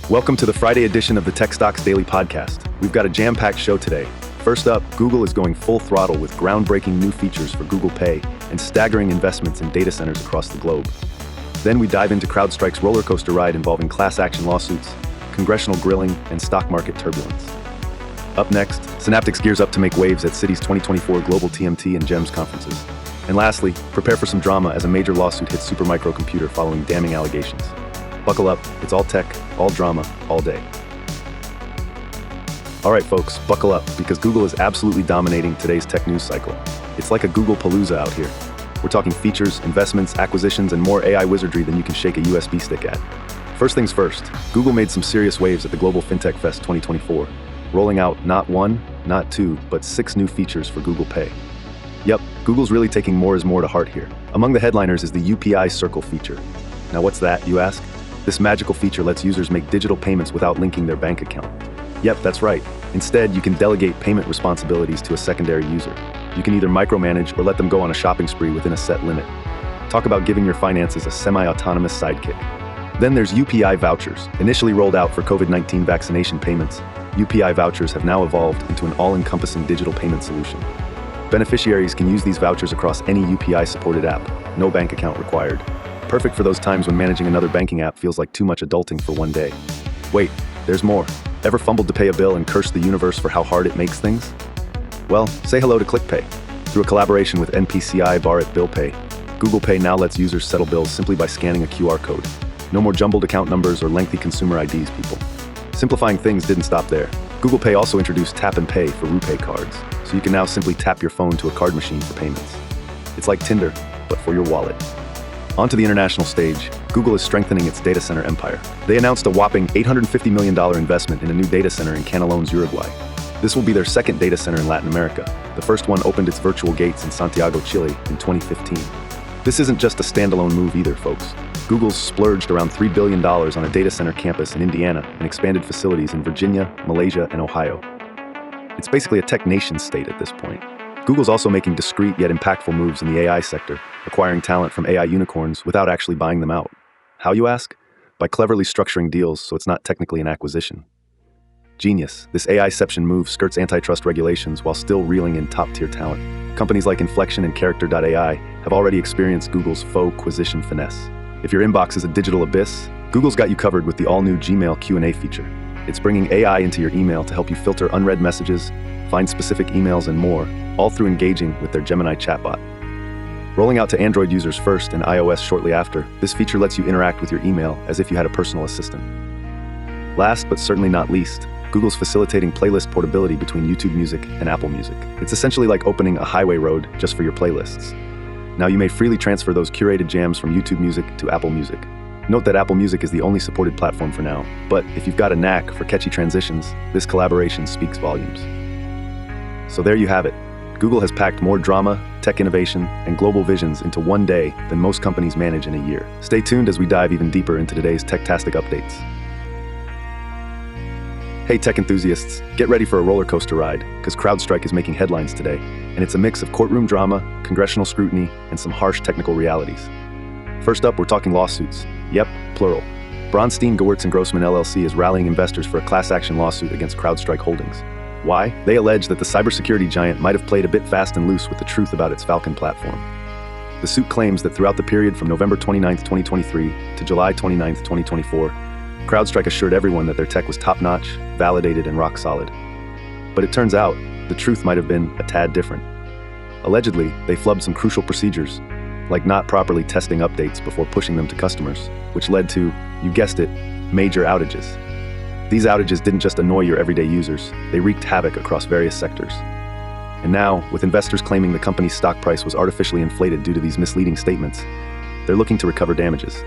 Welcome to the Friday edition of the Tech Stocks Daily Podcast. We've got a jam-packed show today. First up, Google is going full throttle with groundbreaking new features for Google Pay and staggering investments in data centers across the globe. Then we dive into CrowdStrike's roller coaster ride involving class action lawsuits, congressional grilling, and stock market turbulence. Up next, Synaptics gears up to make waves at Citi's 2024 Global TMT and GEMS conferences. And lastly, prepare for some drama as a major lawsuit hits Supermicro Computer following damning allegations. Buckle up, it's all tech, all drama, all day. All right, folks, buckle up, because Google is absolutely dominating today's tech news cycle. It's like a Google Palooza out here. We're talking features, investments, acquisitions, and more AI wizardry than you can shake a USB stick at. First things first, Google made some serious waves at the Global FinTech Fest 2024, rolling out not one, not two, but 6 new features for Google Pay. Yep, Google's really taking more is more to heart here. Among the headliners is the UPI Circle feature. Now what's that, you ask? This magical feature lets users make digital payments without linking their bank account. Yep, that's right. Instead, you can delegate payment responsibilities to a secondary user. You can either micromanage or let them go on a shopping spree within a set limit. Talk about giving your finances a semi-autonomous sidekick. Then there's UPI vouchers. Initially rolled out for COVID-19 vaccination payments, UPI vouchers have now evolved into an all-encompassing digital payment solution. Beneficiaries can use these vouchers across any UPI-supported app, no bank account required. Perfect for those times when managing another banking app feels like too much adulting for one day. Wait, there's more. Ever fumbled to pay a bill and cursed the universe for how hard it makes things? Well, say hello to ClickPay. Through a collaboration with NPCI Bharat Bill Pay, Google Pay now lets users settle bills simply by scanning a QR code. No more jumbled account numbers or lengthy consumer IDs, people. Simplifying things didn't stop there. Google Pay also introduced Tap and Pay for RuPay cards, so you can now simply tap your phone to a card machine for payments. It's like Tinder, but for your wallet. Onto the international stage, Google is strengthening its data center empire. They announced a whopping $850 million investment in a new data center in Canelones, Uruguay. This will be their second data center in Latin America. The first one opened its virtual gates in Santiago, Chile in 2015. This isn't just a standalone move either, folks. Google's splurged around $3 billion on a data center campus in Indiana and expanded facilities in Virginia, Malaysia, and Ohio. It's basically a tech nation state at this point. Google's also making discreet yet impactful moves in the AI sector, acquiring talent from AI unicorns without actually buying them out. How, you ask? By cleverly structuring deals so it's not technically an acquisition. Genius, this AIception move skirts antitrust regulations while still reeling in top-tier talent. Companies like Inflection and Character.ai have already experienced Google's faux acquisition finesse. If your inbox is a digital abyss, Google's got you covered with the all-new Gmail Q&A feature. It's bringing AI into your email to help you filter unread messages, find specific emails, and more, all through engaging with their Gemini chatbot. Rolling out to Android users first and iOS shortly after, this feature lets you interact with your email as if you had a personal assistant. Last but certainly not least, Google's facilitating playlist portability between YouTube Music and Apple Music. It's essentially like opening a highway road just for your playlists. Now you may freely transfer those curated jams from YouTube Music to Apple Music. Note that Apple Music is the only supported platform for now, but if you've got a knack for catchy transitions, this collaboration speaks volumes. So there you have it. Google has packed more drama, tech innovation, and global visions into one day than most companies manage in a year. Stay tuned as we dive even deeper into today's tech-tastic updates. Hey tech enthusiasts, get ready for a roller coaster ride, because CrowdStrike is making headlines today, and it's a mix of courtroom drama, congressional scrutiny, and some harsh technical realities. First up, we're talking lawsuits. Yep, plural. Braunstein, Gewirtz & Grossman LLC is rallying investors for a class action lawsuit against CrowdStrike Holdings. Why? They allege that the cybersecurity giant might have played a bit fast and loose with the truth about its Falcon platform. The suit claims that throughout the period from November 29, 2023 to July 29, 2024, CrowdStrike assured everyone that their tech was top-notch, validated, and rock solid. But it turns out, the truth might have been a tad different. Allegedly, they flubbed some crucial procedures, like not properly testing updates before pushing them to customers, which led to, you guessed it, major outages. These outages didn't just annoy your everyday users, they wreaked havoc across various sectors. And now, with investors claiming the company's stock price was artificially inflated due to these misleading statements, they're looking to recover damages.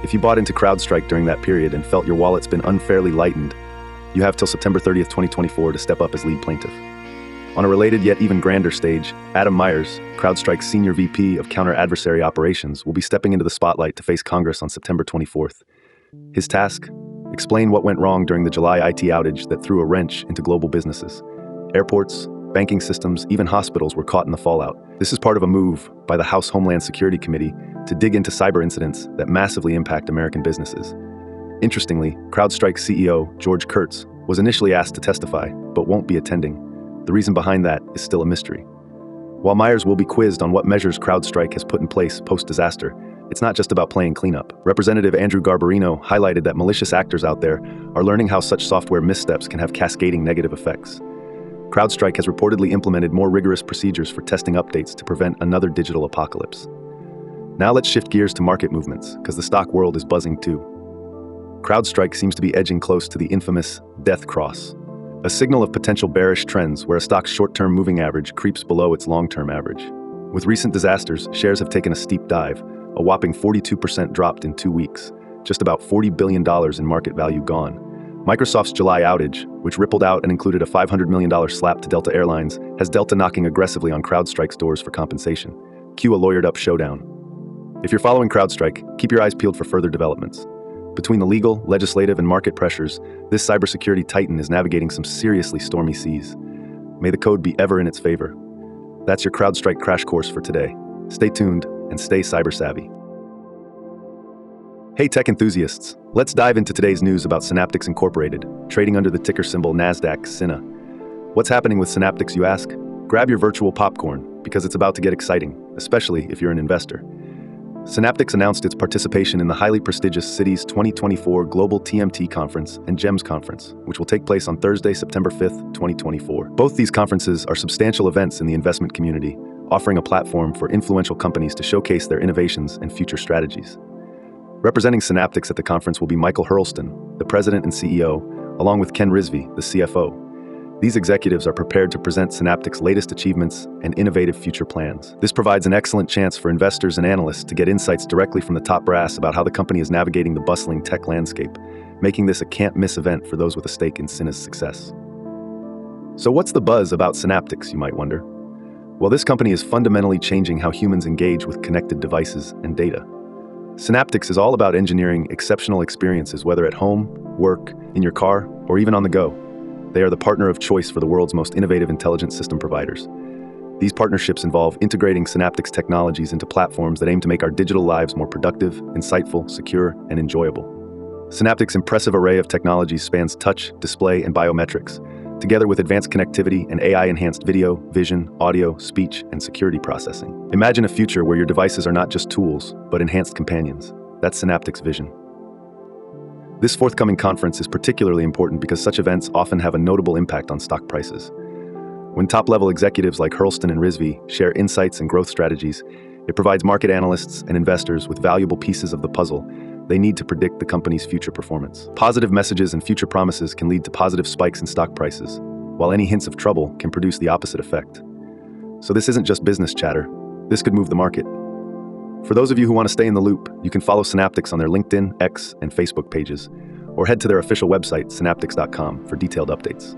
If you bought into CrowdStrike during that period and felt your wallet's been unfairly lightened, you have till September 30th, 2024 to step up as lead plaintiff. On a related yet even grander stage, Adam Myers, CrowdStrike's Senior VP of Counter-Adversary Operations, will be stepping into the spotlight to face Congress on September 24th. His task? Explain what went wrong during the July IT outage that threw a wrench into global businesses. Airports, banking systems, even hospitals were caught in the fallout. This is part of a move by the House Homeland Security Committee to dig into cyber incidents that massively impact American businesses. Interestingly, CrowdStrike CEO George Kurtz was initially asked to testify, but won't be attending. The reason behind that is still a mystery. While Myers will be quizzed on what measures CrowdStrike has put in place post-disaster, it's not just about playing cleanup. Representative Andrew Garbarino highlighted that malicious actors out there are learning how such software missteps can have cascading negative effects. CrowdStrike has reportedly implemented more rigorous procedures for testing updates to prevent another digital apocalypse. Now let's shift gears to market movements, because the stock world is buzzing too. CrowdStrike seems to be edging close to the infamous death cross, a signal of potential bearish trends where a stock's short-term moving average creeps below its long-term average. With recent disasters, shares have taken a steep dive, a whopping 42% dropped in 2 weeks, just about $40 billion in market value gone. Microsoft's July outage, which rippled out and included a $500 million slap to Delta Airlines, has Delta knocking aggressively on CrowdStrike's doors for compensation. Cue a lawyered-up showdown. If you're following CrowdStrike, keep your eyes peeled for further developments. Between the legal, legislative, and market pressures, this cybersecurity titan is navigating some seriously stormy seas. May the code be ever in its favor. That's your CrowdStrike crash course for today. Stay tuned and stay cyber savvy. Hey tech enthusiasts, let's dive into today's news about Synaptics Incorporated, trading under the ticker symbol NASDAQ SYNA. What's happening with Synaptics, you ask? Grab your virtual popcorn, because it's about to get exciting, especially if you're an investor. Synaptics announced its participation in the highly prestigious Citi's 2024 Global TMT Conference and GEMS Conference, which will take place on Thursday, September 5th, 2024. Both these conferences are substantial events in the investment community, offering a platform for influential companies to showcase their innovations and future strategies. Representing Synaptics at the conference will be Michael Hurlston, the president and CEO, along with Ken Rizvi, the CFO. These executives are prepared to present Synaptics' latest achievements and innovative future plans. This provides an excellent chance for investors and analysts to get insights directly from the top brass about how the company is navigating the bustling tech landscape, making this a can't-miss event for those with a stake in SYNA's success. So what's the buzz about Synaptics, you might wonder? Well, this company is fundamentally changing how humans engage with connected devices and data. Synaptics is all about engineering exceptional experiences, whether at home, work, in your car, or even on the go. They are the partner of choice for the world's most innovative intelligent system providers. These partnerships involve integrating Synaptics technologies into platforms that aim to make our digital lives more productive, insightful, secure, and enjoyable. Synaptics' impressive array of technologies spans touch, display, and biometrics, together with advanced connectivity and AI-enhanced video, vision, audio, speech, and security processing. Imagine a future where your devices are not just tools, but enhanced companions. That's Synaptics' vision. This forthcoming conference is particularly important because such events often have a notable impact on stock prices. When top-level executives like Hurlston and Rizvi share insights and growth strategies, it provides market analysts and investors with valuable pieces of the puzzle they need to predict the company's future performance. Positive messages and future promises can lead to positive spikes in stock prices, while any hints of trouble can produce the opposite effect. So this isn't just business chatter. This could move the market. For those of you who want to stay in the loop, you can follow Synaptics on their LinkedIn, X, and Facebook pages, or head to their official website, synaptics.com, for detailed updates.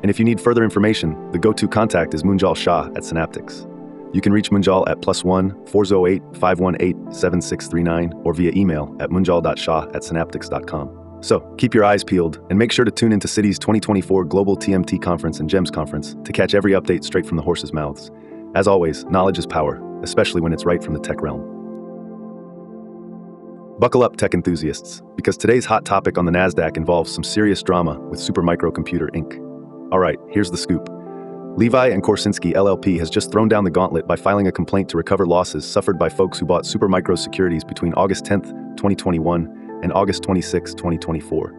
And if you need further information, the go-to contact is Munjal Shah at Synaptics. You can reach Munjal at +1 408 518 7639 or via email at munjal.shah@synaptics.com. So, keep your eyes peeled and make sure to tune into Citi's 2024 Global TMT Conference and GEMS Conference to catch every update straight from the horse's mouths. As always, knowledge is power, especially when it's right from the tech realm. Buckle up, tech enthusiasts, because today's hot topic on the NASDAQ involves some serious drama with Supermicro Computer Inc. All right, here's the scoop. Levi and Korsinski LLP has just thrown down the gauntlet by filing a complaint to recover losses suffered by folks who bought Supermicro securities between August 10th, 2021 and August 26, 2024.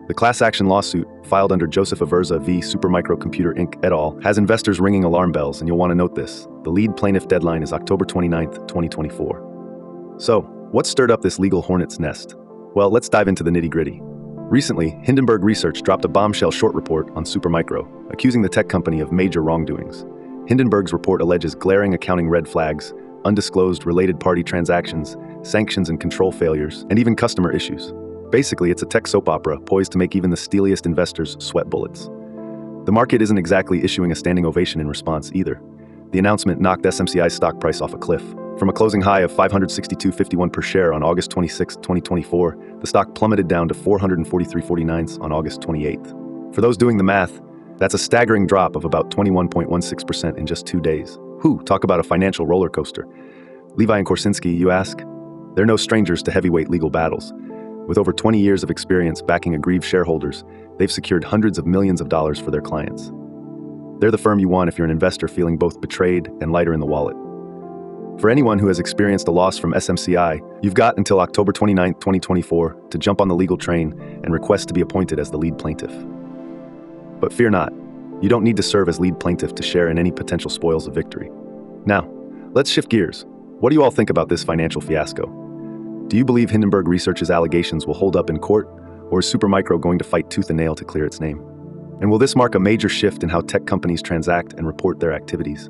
The class action lawsuit, filed under Joseph Aversa v. Supermicro Computer Inc. et al., has investors ringing alarm bells, and you'll want to note this. The lead plaintiff deadline is October 29th, 2024. So, what stirred up this legal hornet's nest? Well, let's dive into the nitty-gritty. Recently, Hindenburg Research dropped a bombshell short report on Supermicro, accusing the tech company of major wrongdoings. Hindenburg's report alleges glaring accounting red flags, undisclosed related party transactions, sanctions and control failures, and even customer issues. Basically, it's a tech soap opera poised to make even the steeliest investors sweat bullets. The market isn't exactly issuing a standing ovation in response either. The announcement knocked SMCI's stock price off a cliff. From a closing high of $562.51 per share on August 26, 2024, the stock plummeted down to $443.49 on August 28th. For those doing the math, that's a staggering drop of about 21.16% in just 2 days. Talk about a financial roller coaster. Levi and Korsinski, you ask? They're no strangers to heavyweight legal battles. With over 20 years of experience backing aggrieved shareholders, they've secured hundreds of millions of dollars for their clients. They're the firm you want if you're an investor feeling both betrayed and lighter in the wallet. For anyone who has experienced a loss from SMCI, you've got until October 29, 2024 to jump on the legal train and request to be appointed as the lead plaintiff. But fear not, you don't need to serve as lead plaintiff to share in any potential spoils of victory. Now, let's shift gears. What do you all think about this financial fiasco? Do you believe Hindenburg Research's allegations will hold up in court, or is Supermicro going to fight tooth and nail to clear its name? And will this mark a major shift in how tech companies transact and report their activities?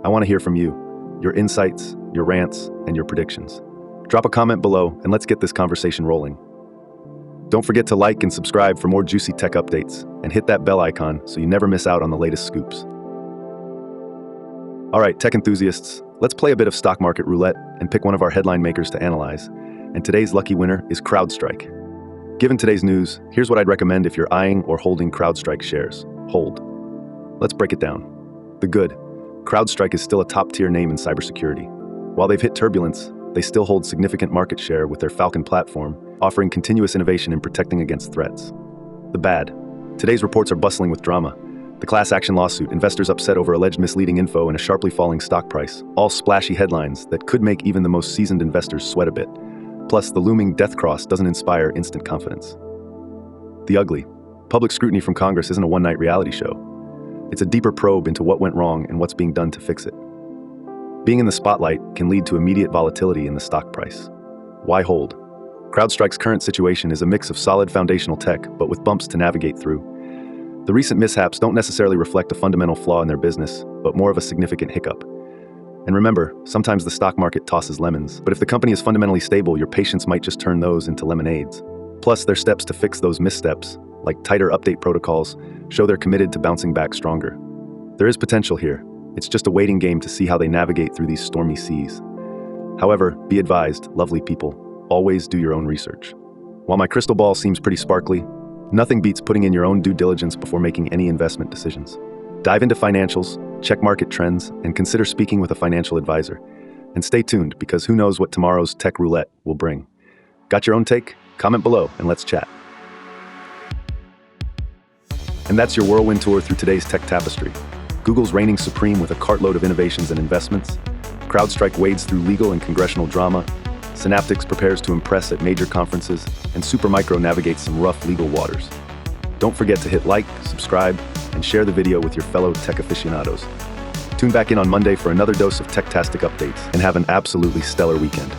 I want to hear from you, your insights, your rants, and your predictions. Drop a comment below and let's get this conversation rolling. Don't forget to like and subscribe for more juicy tech updates, and hit that bell icon so you never miss out on the latest scoops. All right, tech enthusiasts, let's play a bit of stock market roulette and pick one of our headline makers to analyze. And today's lucky winner is CrowdStrike. Given today's news, here's what I'd recommend if you're eyeing or holding CrowdStrike shares. Hold. Let's break it down. The good. CrowdStrike is still a top-tier name in cybersecurity. While they've hit turbulence, they still hold significant market share with their Falcon platform, offering continuous innovation in protecting against threats. The bad. Today's reports are bustling with drama. The class action lawsuit, investors upset over alleged misleading info, and a sharply falling stock price, all splashy headlines that could make even the most seasoned investors sweat a bit. Plus, the looming death cross doesn't inspire instant confidence. The ugly. Public scrutiny from Congress isn't a one-night reality show. It's a deeper probe into what went wrong and what's being done to fix it. Being in the spotlight can lead to immediate volatility in the stock price. Why hold? CrowdStrike's current situation is a mix of solid foundational tech, but with bumps to navigate through. The recent mishaps don't necessarily reflect a fundamental flaw in their business, but more of a significant hiccup. And remember, sometimes the stock market tosses lemons, but if the company is fundamentally stable, your patience might just turn those into lemonades. Plus, their steps to fix those missteps, like tighter update protocols, show they're committed to bouncing back stronger. There is potential here. It's just a waiting game to see how they navigate through these stormy seas. However, be advised, lovely people, always do your own research. While my crystal ball seems pretty sparkly, nothing beats putting in your own due diligence before making any investment decisions. Dive into financials, check market trends, and consider speaking with a financial advisor. And stay tuned, because who knows what tomorrow's tech roulette will bring. Got your own take? Comment below and let's chat. And that's your whirlwind tour through today's tech tapestry. Google's reigning supreme with a cartload of innovations and investments. CrowdStrike wades through legal and congressional drama. Synaptics prepares to impress at major conferences, and Supermicro navigates some rough legal waters. Don't forget to hit like, subscribe, and share the video with your fellow tech aficionados. Tune back in on Monday for another dose of tech-tastic updates, and have an absolutely stellar weekend.